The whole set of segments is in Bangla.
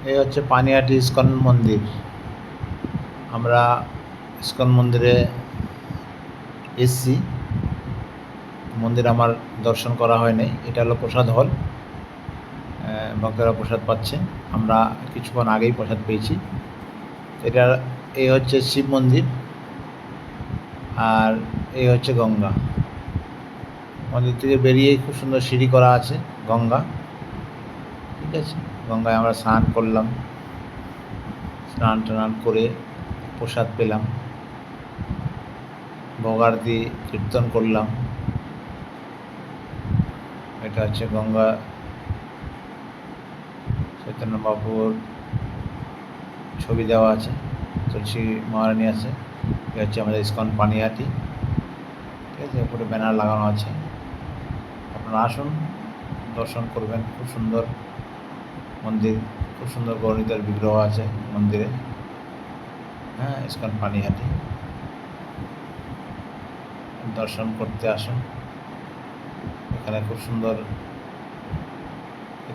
এই হচ্ছে পানিহাটি ইস্কন মন্দির। আমরা ইস্কন মন্দিরে এসছি, মন্দির আমার দর্শন করা হয়নি। এটা হলো প্রসাদ হল, ভক্তরা প্রসাদ পাচ্ছে। আমরা কিছুক্ষণ আগেই প্রসাদ পেয়েছি। এটা এই হচ্ছে শিব মন্দির, আর এই হচ্ছে গঙ্গা। মন্দির থেকে বেরিয়েই খুব সুন্দর সিঁড়ি করা আছে গঙ্গা, ঠিক আছে। গঙ্গায় আমরা স্নান করলাম, স্নান টান করে প্রসাদ পেলাম, ভোগারতি কীর্তন করলাম। এটা হচ্ছে গঙ্গা, চৈতন্য বাবুর ছবি দেওয়া আছে, তুলসী মহারানী আছে। এটা হচ্ছে আমাদের ইস্কন পানিহাটি, ঠিক আছে। উপরে ব্যানার লাগানো আছে, আপনারা আসুন, দর্শন করবেন। খুব সুন্দর মন্দির, খুব সুন্দর গণিতের বিগ্রহ আছে মন্দিরে, হ্যাঁ। ইস্কন পানিহাটি দর্শন করতে আসুন। এখানে খুব সুন্দর,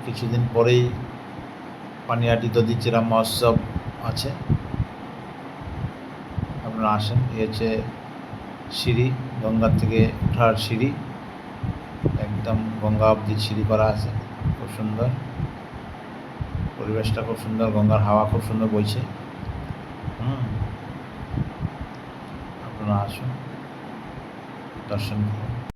কিছুদিন পরেই পানিহাটি দধিচেরা মহোৎসব আছে, আপনারা আসেন। এই হচ্ছে সিঁড়ি, গঙ্গার থেকে ওঠার সিঁড়ি, একদম গঙ্গা অবধি সিঁড়ি করা আছে। খুব সুন্দর পরিবেশটা, খুব সুন্দর, গঙ্গার হাওয়া খুব সুন্দর বইছে। আপনারা আসুন, দর্শন করুন।